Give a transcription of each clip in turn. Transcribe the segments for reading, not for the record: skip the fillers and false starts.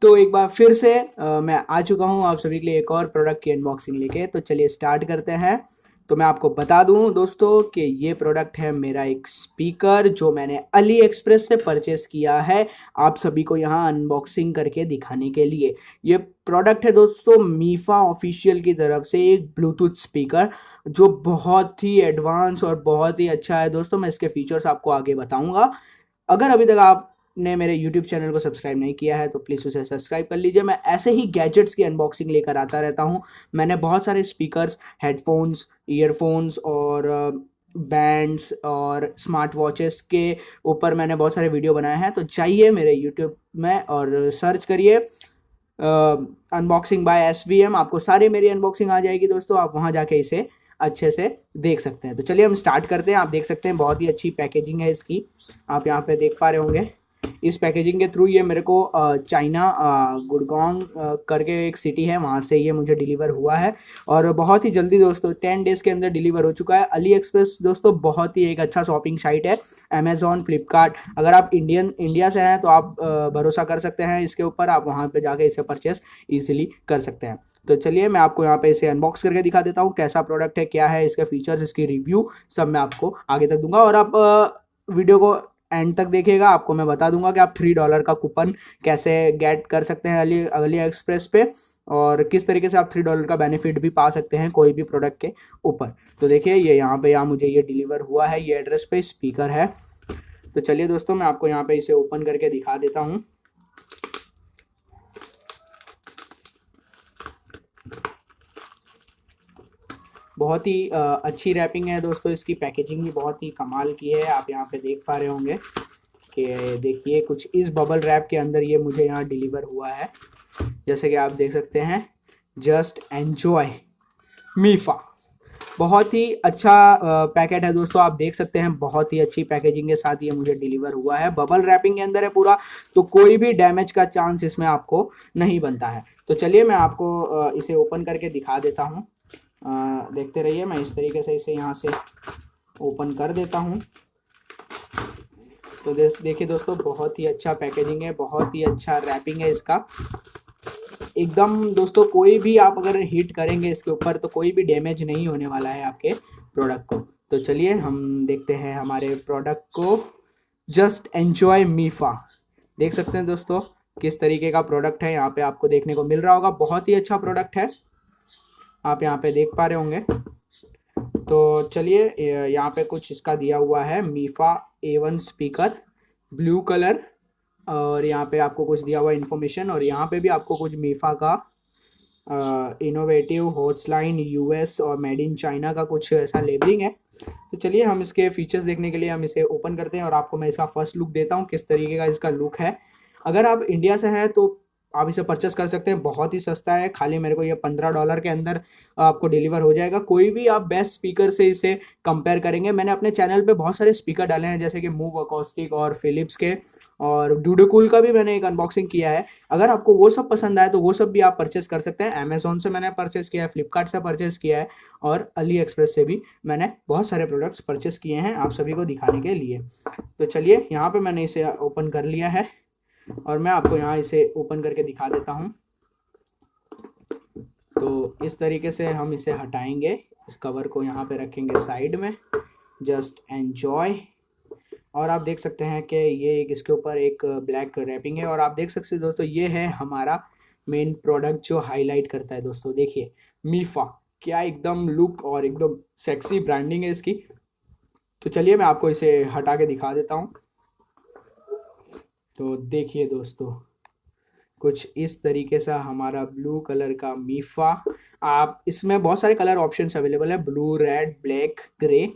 तो एक बार फिर से मैं आ चुका हूँ आप सभी के लिए एक और प्रोडक्ट की अनबॉक्सिंग लेके। तो चलिए स्टार्ट करते हैं। तो मैं आपको बता दूं दोस्तों कि ये प्रोडक्ट है मेरा एक स्पीकर जो मैंने अली एक्सप्रेस से परचेस किया है आप सभी को यहाँ अनबॉक्सिंग करके दिखाने के लिए। ये प्रोडक्ट है दोस्तों मीफा ऑफिशियल की तरफ से एक ब्लूटूथ स्पीकर जो बहुत ही एडवांस और बहुत ही अच्छा है दोस्तों। मैं इसके फीचर्स आपको आगे बताऊंगा। अगर अभी तक आपने मेरे YouTube चैनल को सब्सक्राइब नहीं किया है तो प्लीज़ उसे सब्सक्राइब कर लीजिए। मैं ऐसे ही गैजेट्स की अनबॉक्सिंग लेकर आता रहता हूँ। मैंने बहुत सारे स्पीकर्स, हेडफोन्स, ईयरफोन्स और बैंड्स और स्मार्ट वॉचेस के ऊपर मैंने बहुत सारे वीडियो बनाए हैं। तो जाइए मेरे YouTube में और सर्च करिए अनबॉक्सिंग बाय SVM। आपको सारी मेरी अनबॉक्सिंग आ जाएगी दोस्तों। आप वहाँ जाके इसे अच्छे से देख सकते हैं। तो चलिए हम स्टार्ट करते हैं। आप देख सकते हैं बहुत ही अच्छी पैकेजिंग है इसकी। आप यहाँ पे देख पा रहे होंगे। इस पैकेजिंग के थ्रू ये मेरे को चाइना गुड़गांव करके एक सिटी है वहाँ से ये मुझे डिलीवर हुआ है और बहुत ही जल्दी दोस्तों 10 डेज़ के अंदर डिलीवर हो चुका है। अली एक्सप्रेस दोस्तों बहुत ही एक अच्छा शॉपिंग साइट है। अमेजॉन, फ्लिपकार्ट, अगर आप इंडिया से हैं तो आप भरोसा कर सकते हैं इसके ऊपर। आप वहाँ पे जाके इसे परचेस ईजिली कर सकते हैं। तो चलिए मैं आपको यहाँ पे इसे अनबॉक्स करके दिखा देता हूँ कैसा प्रोडक्ट है, क्या है इसके फीचर्स, इसकी रिव्यू सब मैं आपको आगे तक दूंगा। और आप वीडियो को एंड तक देखिएगा। आपको मैं बता दूंगा कि आप $3 का कूपन कैसे गेट कर सकते हैं अली एक्सप्रेस पे और किस तरीके से आप $3 का बेनिफिट भी पा सकते हैं कोई भी प्रोडक्ट के ऊपर। तो देखिए ये यहाँ पे मुझे ये डिलीवर हुआ है, ये एड्रेस पे स्पीकर है। तो चलिए दोस्तों मैं आपको यहाँ पे इसे ओपन करके दिखा देता हूँ। बहुत ही अच्छी रैपिंग है दोस्तों। इसकी पैकेजिंग भी बहुत ही कमाल की है। आप यहाँ पे देख पा रहे होंगे कि देखिए कुछ इस बबल रैप के अंदर ये मुझे यहाँ डिलीवर हुआ है। जैसे कि आप देख सकते हैं, जस्ट एन्जॉय मीफा। बहुत ही अच्छा पैकेट है दोस्तों। आप देख सकते हैं बहुत ही अच्छी पैकेजिंग के साथ ये मुझे डिलीवर हुआ है। बबल रैपिंग के अंदर है पूरा, तो कोई भी डैमेज का चांस इसमें आपको नहीं बनता है। तो चलिए मैं आपको इसे ओपन करके दिखा देता हूँ। देखते रहिए। मैं इस तरीके से इसे यहाँ से ओपन कर देता हूँ। तो देखिए दोस्तों बहुत ही अच्छा पैकेजिंग है, बहुत ही अच्छा रैपिंग है इसका एकदम दोस्तों। कोई भी आप अगर हिट करेंगे इसके ऊपर तो कोई भी डैमेज नहीं होने वाला है आपके प्रोडक्ट को। तो चलिए हम देखते हैं हमारे प्रोडक्ट को। Just enjoy मीफा। देख सकते हैं दोस्तों किस तरीके का प्रोडक्ट है, यहाँ पे आपको देखने को मिल रहा होगा। बहुत ही अच्छा प्रोडक्ट है, आप यहाँ पे देख पा रहे होंगे। तो चलिए यहाँ पे कुछ इसका दिया हुआ है, मीफा A1 स्पीकर ब्लू कलर, और यहाँ पे आपको कुछ दिया हुआ इन्फॉर्मेशन। और यहाँ पे भी आपको कुछ मीफा का इनोवेटिव हॉट्सलाइन US और मेड इन चाइना का कुछ ऐसा लेबलिंग है। तो चलिए हम इसके फीचर्स देखने के लिए हम इसे ओपन करते हैं और आपको मैं इसका फर्स्ट लुक देता हूँ किस तरीके का इसका लुक है। अगर आप इंडिया से हैं तो आप इसे परचेस कर सकते हैं, बहुत ही सस्ता है। खाली मेरे को ये $15 के अंदर आपको डिलीवर हो जाएगा। कोई भी आप बेस्ट स्पीकर से इसे कंपेयर करेंगे। मैंने अपने चैनल पे बहुत सारे स्पीकर डाले हैं जैसे कि मूव अकॉस्टिक और फिलिप्स के, और डूडोकूल का भी मैंने एक अनबॉक्सिंग किया है। अगर आपको वो सब पसंद आए तो वो सब भी आप परचेस कर सकते हैं। अमेजोन से मैंने परचेस किया है, फ्लिपकार्ट से परचेस किया है और अली एक्सप्रेस से भी मैंने बहुत सारे प्रोडक्ट्स परचेस किए हैं आप सभी को दिखाने के लिए। तो चलिए यहाँ पे मैंने इसे ओपन कर लिया है और मैं आपको यहाँ इसे ओपन करके दिखा देता हूँ। तो इस तरीके से हम इसे हटाएंगे, इस कवर को यहाँ पे रखेंगे साइड में। Just enjoy. और आप देख सकते हैं कि ये इसके ऊपर एक ब्लैक रैपिंग है। और आप देख सकते हैं दोस्तों ये है हमारा मेन प्रोडक्ट जो हाईलाइट करता है दोस्तों। देखिए मीफा, क्या एकदम लुक और एकदम सेक्सी ब्रांडिंग है इसकी। तो चलिए मैं आपको इसे हटा के दिखा देता हूँ। तो देखिए दोस्तों कुछ इस तरीके से हमारा ब्लू कलर का मीफा। आप इसमें बहुत सारे कलर ऑप्शंस अवेलेबल है, ब्लू, रेड, ब्लैक, ग्रे।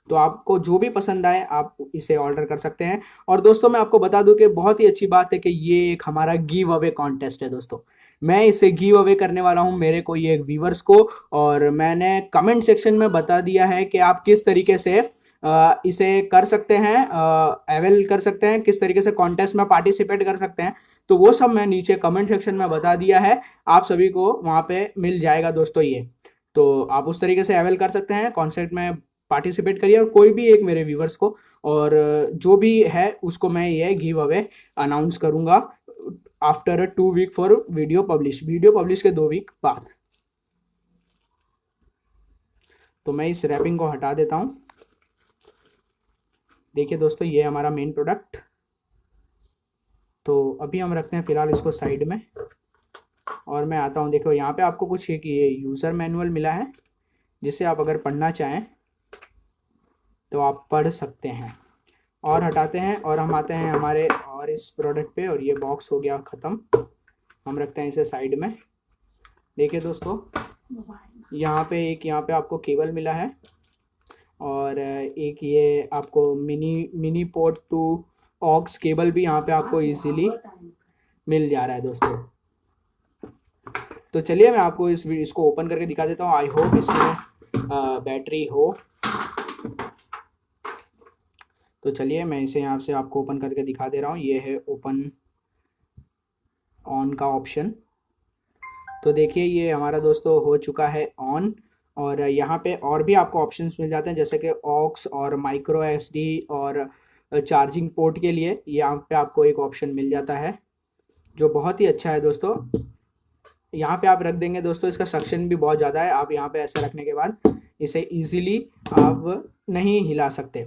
तो आपको जो भी पसंद आए आप इसे ऑर्डर कर सकते हैं। और दोस्तों मैं आपको बता दूं कि बहुत ही अच्छी बात है कि ये एक हमारा गिव अवे कॉन्टेस्ट है दोस्तों। मैं इसे गिव अवे करने वाला हूं मेरे कोई एक व्यूवर्स को, और मैंने कमेंट सेक्शन में बता दिया है कि आप किस तरीके से इसे कर सकते हैं, अवेल कर सकते हैं, किस तरीके से कॉन्टेस्ट में पार्टिसिपेट कर सकते हैं। तो वो सब मैं नीचे कमेंट सेक्शन में बता दिया है, आप सभी को वहाँ पे मिल जाएगा दोस्तों ये। तो आप उस तरीके से अवेल कर सकते हैं, कॉन्सेप्ट में पार्टिसिपेट करिए और कोई भी एक मेरे व्यूवर्स को, और जो भी है उसको मैं ये गिव अवे अनाउंस करूँगा after 2 week for video publish के 2 वीक बाद। तो मैं इस रैपिंग को हटा देता हूँ। देखिए दोस्तों, ये हमारा मेन प्रोडक्ट। तो अभी हम रखते हैं फिलहाल इसको साइड में, और मैं आता हूँ। देखो यहाँ पे आपको कुछ एक ये यूज़र मैनुअल मिला है, जिसे आप अगर पढ़ना चाहें तो आप पढ़ सकते हैं। और हटाते हैं और हम आते हैं हमारे और इस प्रोडक्ट पे, और ये बॉक्स हो गया ख़त्म। हम रखते हैं इसे साइड में। देखिए दोस्तों, यहाँ पे आपको केबल मिला है, और एक ये आपको mini port to aux cable भी यहाँ पे आपको इजीली मिल जा रहा है दोस्तों। तो चलिए मैं आपको इसको ओपन करके दिखा देता हूँ। आई होप इसमें बैटरी हो। तो चलिए मैं इसे यहाँ से आपको ओपन करके दिखा दे रहा हूँ। ये है ओपन ऑन का ऑप्शन। तो देखिए ये हमारा दोस्तों हो चुका है ऑन, और यहाँ पे और भी आपको ऑप्शंस मिल जाते हैं, जैसे कि ऑक्स और माइक्रो एसडी और चार्जिंग पोर्ट के लिए यहाँ पे आपको एक ऑप्शन मिल जाता है, जो बहुत ही अच्छा है दोस्तों। यहाँ पे आप रख देंगे दोस्तों, इसका सक्शन भी बहुत ज़्यादा है। आप यहाँ पे ऐसे रखने के बाद इसे इजीली आप नहीं हिला सकते।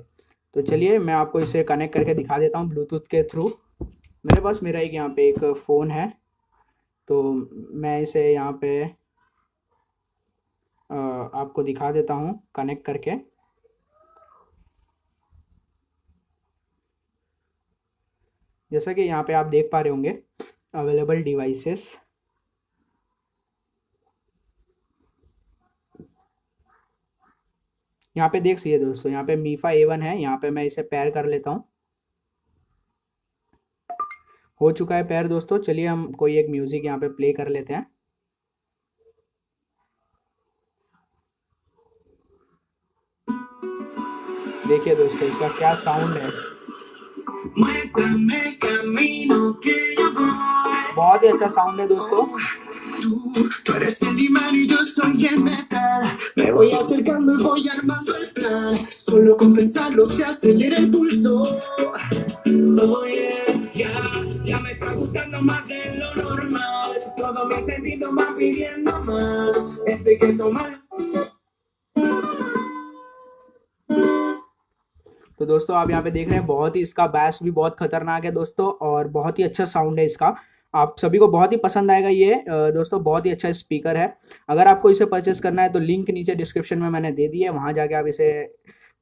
तो चलिए मैं आपको इसे कनेक्ट करके दिखा देता हूँ ब्लूटूथ के थ्रू। मेरे पास मेरा यहाँ पे एक फ़ोन है, तो मैं इसे यहाँ पे आपको दिखा देता हूँ कनेक्ट करके। जैसा कि यहाँ पे आप देख पा रहे होंगे अवेलेबल डिवाइसेस। यहाँ पे देख सकते दोस्तों, यहाँ पे मीफा A1 है। यहाँ पे मैं इसे पेयर कर लेता हूँ। हो चुका है पेयर दोस्तों। चलिए हम कोई एक म्यूजिक यहाँ पे प्ले कर लेते हैं। देखिए दोस्तों इसका क्या साउंड है, बहुत ही अच्छा साउंड है दोस्तों। Tú eres el imán y yo soy el metal. Me voy acercando y voy armando el plan. Solo con pensarlo se acelera el pulso. Oh yeah, ya me está gustando más de lo normal. Todo mi sentido va pidiendo más. Esto hay que tomar. तो दोस्तों आप यहाँ पे देख रहे हैं, बहुत ही इसका बैस भी बहुत खतरनाक है दोस्तों, और बहुत ही अच्छा साउंड है इसका। आप सभी को बहुत ही पसंद आएगा ये दोस्तों। बहुत ही अच्छा स्पीकर है। अगर आपको इसे परचेस करना है तो लिंक नीचे डिस्क्रिप्शन में मैंने दे दी है, वहाँ जाके आप इसे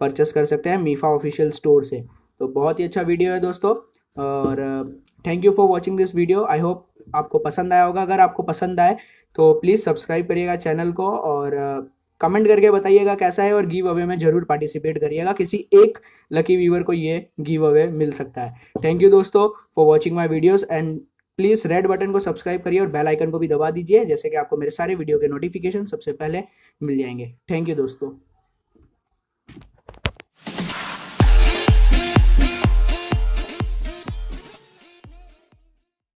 परचेस कर सकते हैं मीफा ऑफिशियल स्टोर से। तो बहुत ही अच्छा वीडियो है दोस्तों, और thank you for watching this video. I hope आपको पसंद आया होगा। अगर आपको पसंद आए तो प्लीज़ सब्सक्राइब करिएगा चैनल को, और कमेंट करके बताइएगा कैसा है, और गिव अवे में ज़रूर पार्टिसिपेट करिएगा। किसी एक लकी व्यूअर को ये गिव अवे मिल सकता है। थैंक यू दोस्तों for watching my videos, and please red button को सब्सक्राइब करिए और बेल आइकन को भी दबा दीजिए, जैसे कि आपको मेरे सारे वीडियो के नोटिफिकेशन सबसे पहले मिल जाएंगे। थैंक यू दोस्तों।